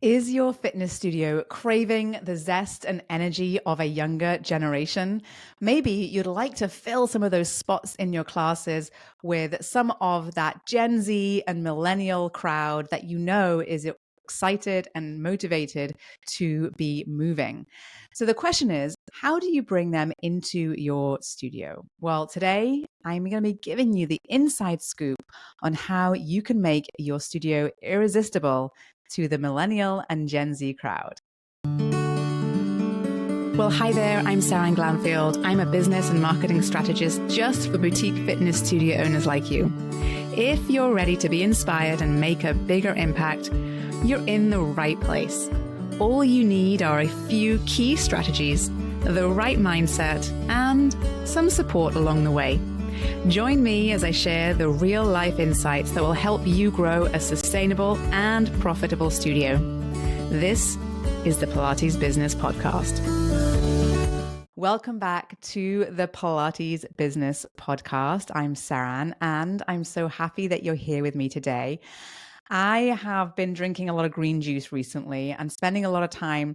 Is your fitness studio craving the zest and energy of a younger generation? Maybe you'd like to fill some of those spots in your classes with some of that Gen Z and millennial crowd that you know is excited and motivated to be moving. So the question is, how do you bring them into your studio? Well, today I'm going to be giving you the inside scoop on how you can make your studio irresistible to the Millennial and Gen Z crowd. Well, hi there, I'm Seran Glanfield. I'm a business and marketing strategist just for boutique fitness studio owners like you. If you're ready to be inspired and make a bigger impact, you're in the right place. All you need are a few key strategies, the right mindset, and some support along the way. Join me as I share the real-life insights that will help you grow a sustainable and profitable studio. This is the Pilates Business Podcast. Welcome back to the Pilates Business Podcast. I'm Seran, and I'm so happy that you're here with me today. I have been drinking a lot of green juice recently and spending a lot of time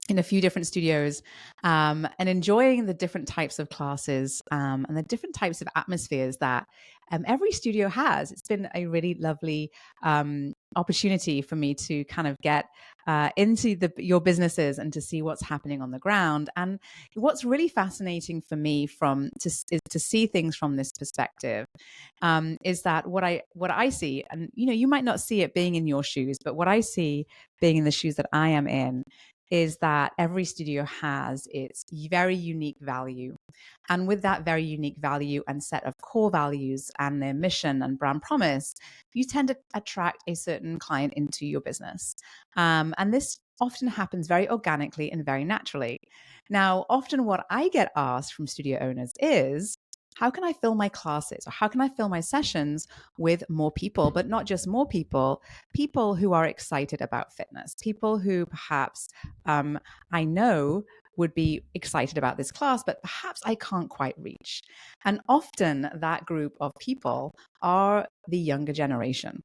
in a few different studios and enjoying the different types of classes and the different types of atmospheres that every studio has. It's been a really lovely opportunity for me to kind of get into your businesses and to see what's happening on the ground. And what's really fascinating for me is to see things from this perspective is that what I see, and you might not see it being in your shoes, but what I see being in the shoes that I am in is that every studio has its very unique value. And with that very unique value and set of core values and their mission and brand promise, you tend to attract a certain client into your business. And this often happens very organically and very naturally. Now, often what I get asked from studio owners is, how can I fill my classes or how can I fill my sessions with more people, but not just more people who are excited about fitness, people who perhaps I know would be excited about this class, but perhaps I can't quite reach. And often that group of people are the younger generation.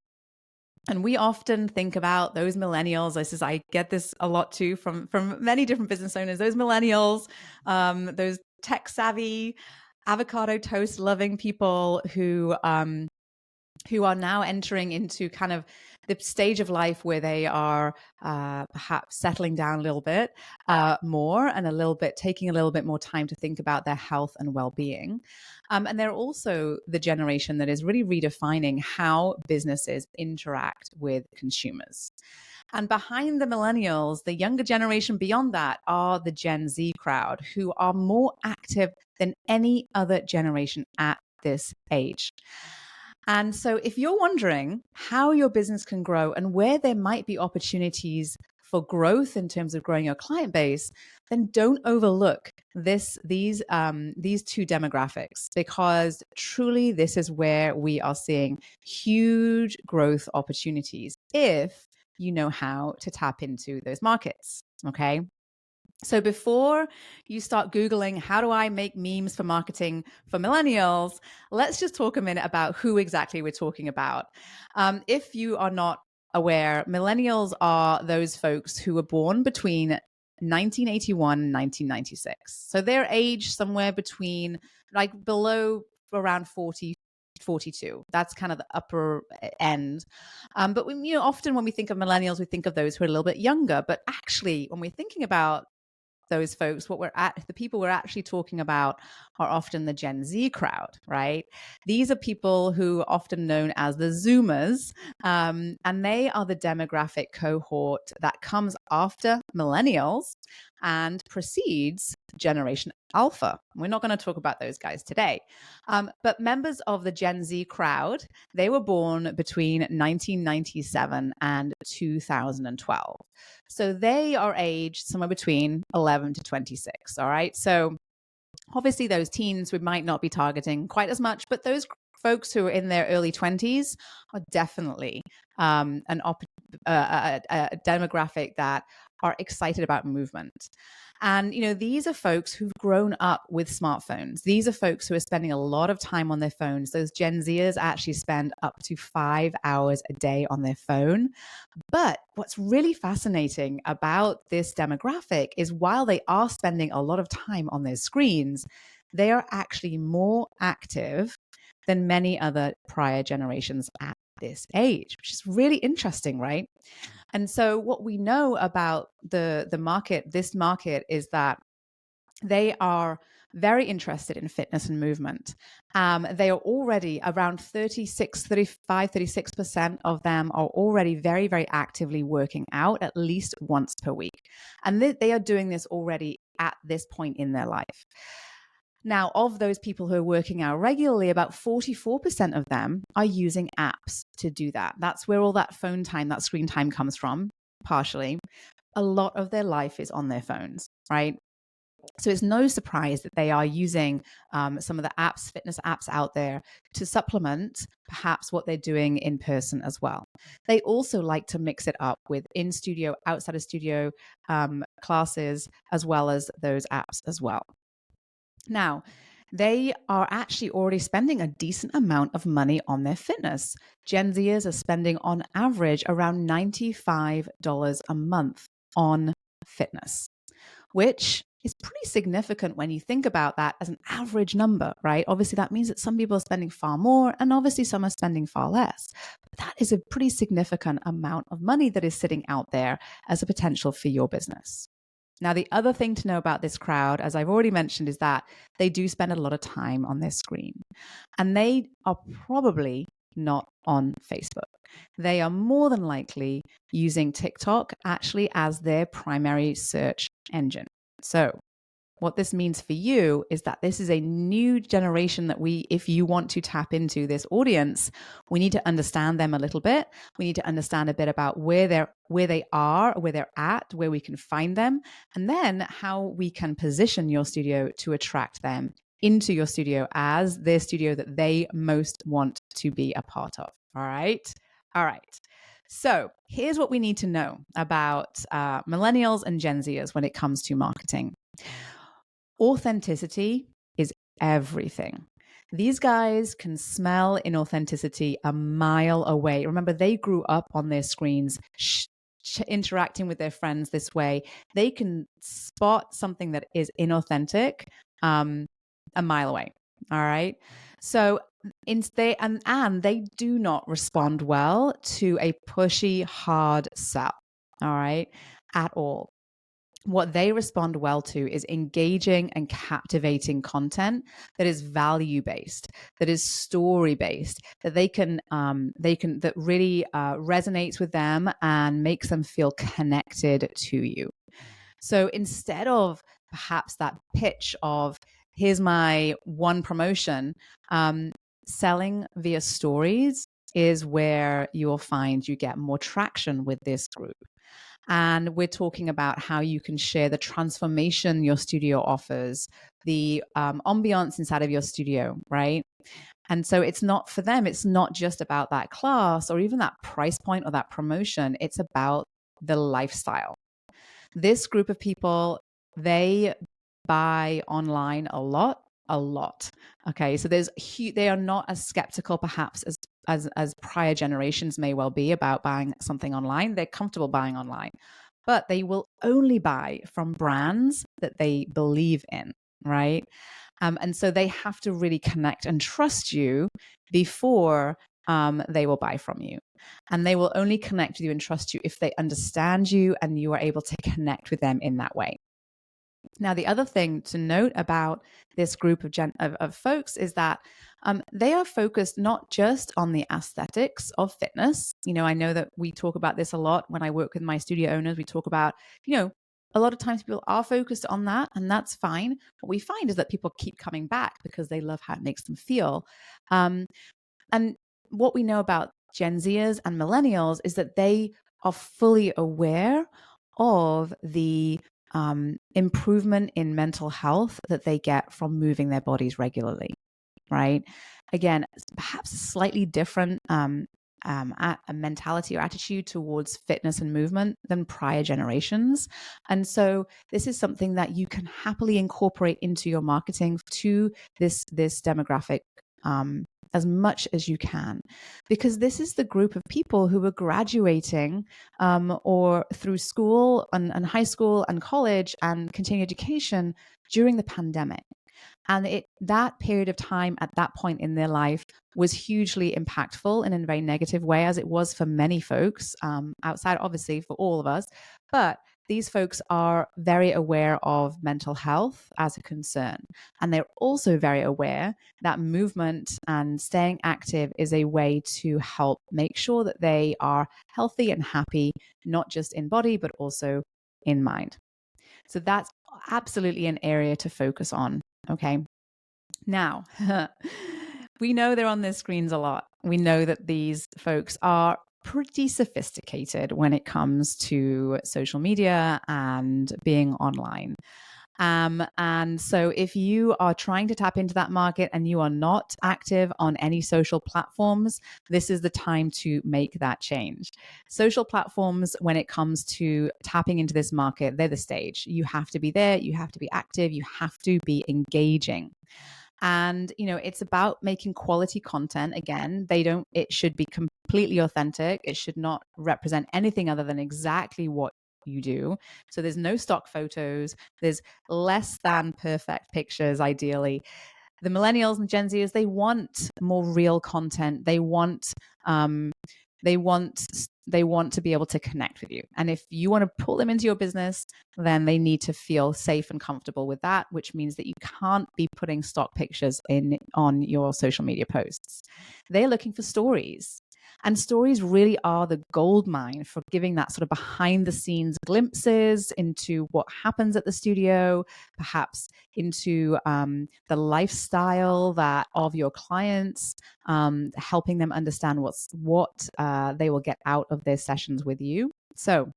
And we often think about those millennials. I get this a lot too from many different business owners, those millennials, those tech savvy, avocado toast loving people who are now entering into kind of the stage of life where they are perhaps settling down a little bit more and taking a little bit more time to think about their health and well-being. And they're also the generation that is really redefining how businesses interact with consumers. And behind the millennials, the younger generation beyond that are the Gen Z crowd, who are more active than any other generation at this age. And so if you're wondering how your business can grow and where there might be opportunities for growth in terms of growing your client base, then don't overlook these two demographics, because truly this is where we are seeing huge growth opportunities if you know how to tap into those markets. Okay. So before you start Googling, how do I make memes for marketing for millennials? Let's just talk a minute about who exactly we're talking about. If you are not aware, millennials are those folks who were born between 1981 and 1996. So they're aged somewhere between below around 40, 42. That's kind of the upper end. But often when we think of millennials, we think of those who are a little bit younger. But actually, when we're thinking about those folks, the people we're actually talking about are often the Gen Z crowd, right? These are people who are often known as the Zoomers, and they are the demographic cohort that comes after millennials and precedes Generation Alpha. We're not going to talk about those guys today. But members of the Gen Z crowd, they were born between 1997 and 2012. So they are aged somewhere between 11 to 26. All right. So obviously those teens we might not be targeting quite as much, but those folks who are in their early 20s are definitely a demographic that are excited about movement. And, these are folks who've grown up with smartphones. These are folks who are spending a lot of time on their phones. Those Gen Zers actually spend up to 5 hours a day on their phone. But what's really fascinating about this demographic is while they are spending a lot of time on their screens, they are actually more active than many other prior generations at this age, which is really interesting, right? And so what we know about the market, this market, is that they are very interested in fitness and movement. They are already around 36% of them are already very, very actively working out at least once per week. And they are doing this already at this point in their life. Now, of those people who are working out regularly, about 44% of them are using apps to do that. That's where all that phone time, that screen time comes from, partially. A lot of their life is on their phones, right? So it's no surprise that they are using some of the apps, fitness apps out there to supplement perhaps what they're doing in person as well. They also like to mix it up with in-studio, outside of studio classes, as well as those apps as well. Now, they are actually already spending a decent amount of money on their fitness. Gen Zers are spending on average around $95 a month on fitness, which is pretty significant when you think about that as an average number, right? Obviously, that means that some people are spending far more and obviously some are spending far less. But that is a pretty significant amount of money that is sitting out there as a potential for your business. Now, the other thing to know about this crowd, as I've already mentioned, is that they do spend a lot of time on their screen. And they are probably not on Facebook. They are more than likely using TikTok actually as their primary search engine. So what this means for you is that this is a new generation that if you want to tap into this audience, we need to understand them a little bit. We need to understand a bit about where they are, where they're at, where we can find them, and then how we can position your studio to attract them into your studio as their studio that they most want to be a part of. All right. So here's what we need to know about millennials and Gen Zers when it comes to marketing. Authenticity is everything. These guys can smell inauthenticity a mile away. Remember, they grew up on their screens, interacting with their friends this way. They can spot something that is inauthentic a mile away. All right. So they do not respond well to a pushy, hard sell. All right. At all. What they respond well to is engaging and captivating content that is value-based, that is story-based, that that really resonates with them and makes them feel connected to you. So instead of perhaps that pitch of, here's my one promotion, selling via stories is where you will find you get more traction with this group. And we're talking about how you can share the transformation your studio offers, the ambiance inside of your studio, right? And so it's not for them, it's not just about that class or even that price point or that promotion. It's about the lifestyle. This group of people, they buy online a lot. Okay, so they are not as skeptical perhaps as prior generations may well be about buying something online. They're comfortable buying online, but they will only buy from brands that they believe in, right? And so they have to really connect and trust you before they will buy from you. And they will only connect with you and trust you if they understand you and you are able to connect with them in that way. Now, the other thing to note about this group of folks is that they are focused not just on the aesthetics of fitness. I know that we talk about this a lot when I work with my studio owners. We talk about, a lot of times people are focused on that, and that's fine. What we find is that people keep coming back because they love how it makes them feel. And what we know about Gen Zers and Millennials is that they are fully aware of the improvement in mental health that they get from moving their bodies regularly, right? Again, perhaps a slightly different a mentality or attitude towards fitness and movement than prior generations. And so this is something that you can happily incorporate into your marketing to this demographic as much as you can, because this is the group of people who are graduating or through school and high school and college and continuing education during the pandemic. And that period of time at that point in their life was hugely impactful in a very negative way, as it was for many folks, outside, obviously, for all of us. But these folks are very aware of mental health as a concern. And they're also very aware that movement and staying active is a way to help make sure that they are healthy and happy, not just in body, but also in mind. So that's absolutely an area to focus on. Okay. Now, we know they're on their screens a lot. We know that these folks are pretty sophisticated when it comes to social media and being online. And so if you are trying to tap into that market and you are not active on any social platforms, this is the time to make that change. Social platforms, when it comes to tapping into this market, they're the stage. You have to be there, you have to be active, you have to be engaging. And, it's about making quality content. Again, it should be completely authentic. It should not represent anything other than exactly what you do. So there's no stock photos. There's less than perfect pictures, ideally. The Millennials and Gen-z'ers, they want more real content. They want to be able to connect with you. And if you want to pull them into your business, then they need to feel safe and comfortable with that, which means that you can't be putting stock pictures on your social media posts. They're looking for stories. And stories really are the gold mine for giving that sort of behind the scenes glimpses into what happens at the studio, perhaps into the lifestyle of your clients, helping them understand what they will get out of their sessions with you. So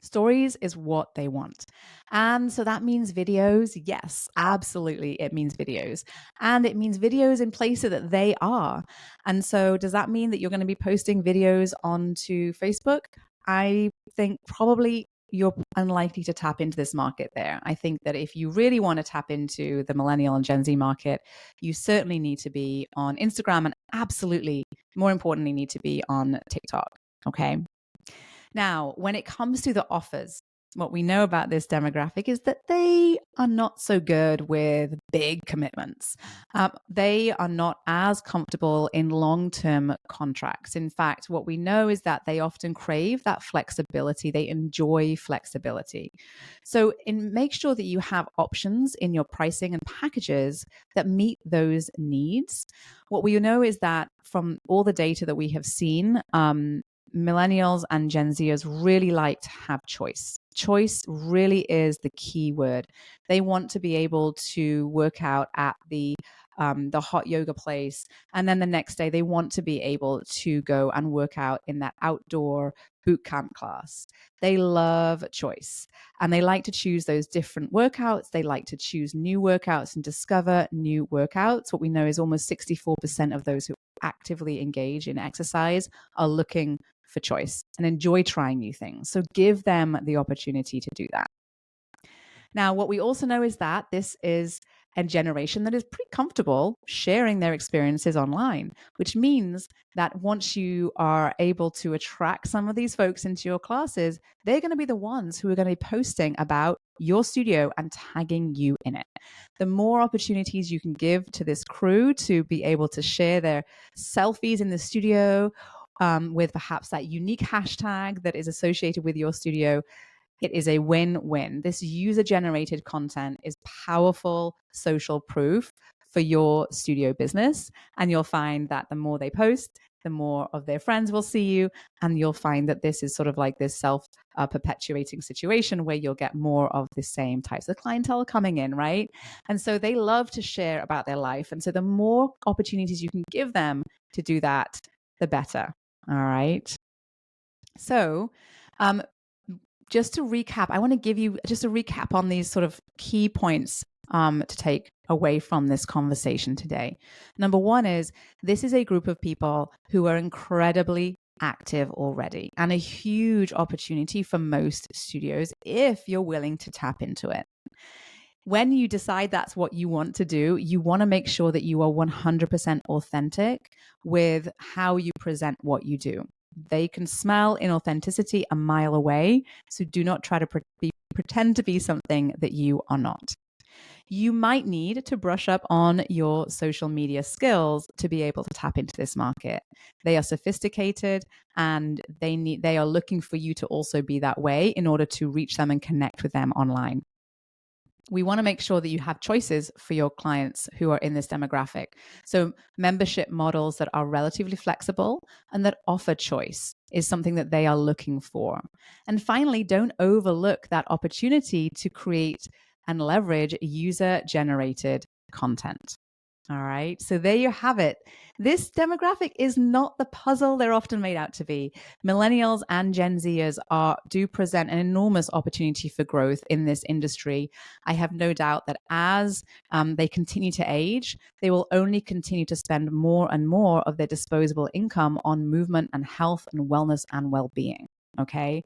stories is what they want. And so that means videos. Yes, absolutely. It means videos. And it means videos in places that they are. And so does that mean that you're going to be posting videos onto Facebook? I think probably you're unlikely to tap into this market there. I think that if you really want to tap into the Millennial and Gen Z market, you certainly need to be on Instagram and absolutely, more importantly, need to be on TikTok. Okay. Now, when it comes to the offers, what we know about this demographic is that they are not so good with big commitments. They are not as comfortable in long-term contracts. In fact, what we know is that they often crave that flexibility. They enjoy flexibility. So make sure that you have options in your pricing and packages that meet those needs. What we know is that from all the data that we have seen, Millennials and Gen Zers really like to have choice. Choice really is the key word. They want to be able to work out at the hot yoga place, and then the next day they want to be able to go and work out in that outdoor boot camp class. They love choice, and they like to choose those different workouts. They like to choose new workouts and discover new workouts. What we know is almost 64% of those who actively engage in exercise are looking for choice and enjoy trying new things. So give them the opportunity to do that. Now, what we also know is that this is a generation that is pretty comfortable sharing their experiences online, which means that once you are able to attract some of these folks into your classes, they're going to be the ones who are going to be posting about your studio and tagging you in it. The more opportunities you can give to this crew to be able to share their selfies in the studio, with perhaps that unique hashtag that is associated with your studio, it is a win-win. This user-generated content is powerful social proof for your studio business. And you'll find that the more they post, the more of their friends will see you. And you'll find that this is sort of like this self-perpetuating situation where you'll get more of the same types of clientele coming in, right? And so they love to share about their life. And so the more opportunities you can give them to do that, the better. All right. So just to recap, I want to give you just a recap on these sort of key points to take away from this conversation today. Number one is this is a group of people who are incredibly active already and a huge opportunity for most studios if you're willing to tap into it. When you decide that's what you want to do, you want to make sure that you are 100% authentic with how you present what you do. They can smell inauthenticity a mile away, so do not try to pretend to be something that you are not. You might need to brush up on your social media skills to be able to tap into this market. They are sophisticated and they are looking for you to also be that way in order to reach them and connect with them online. We want to make sure that you have choices for your clients who are in this demographic. So membership models that are relatively flexible and that offer choice is something that they are looking for. And finally, don't overlook that opportunity to create and leverage user-generated content. All right, so there you have it. This demographic is not the puzzle they're often made out to be. Millennials and Gen Zers do present an enormous opportunity for growth in this industry. I have no doubt that as they continue to age, they will only continue to spend more and more of their disposable income on movement and health and wellness and well-being. Okay.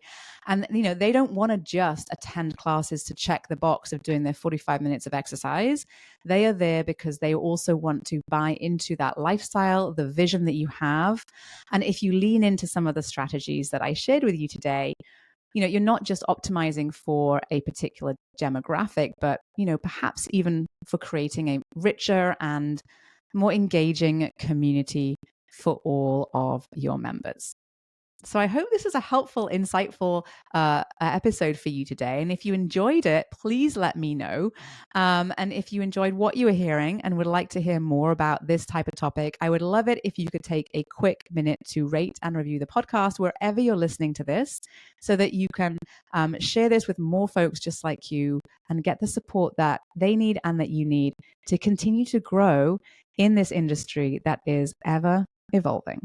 And, they don't want to just attend classes to check the box of doing their 45 minutes of exercise. They are there because they also want to buy into that lifestyle, the vision that you have. And if you lean into some of the strategies that I shared with you today, you're not just optimizing for a particular demographic, but, perhaps even for creating a richer and more engaging community for all of your members. So I hope this is a helpful, insightful episode for you today. And if you enjoyed it, please let me know. And if you enjoyed what you were hearing and would like to hear more about this type of topic, I would love it if you could take a quick minute to rate and review the podcast wherever you're listening to this so that you can share this with more folks just like you and get the support that they need and that you need to continue to grow in this industry that is ever evolving.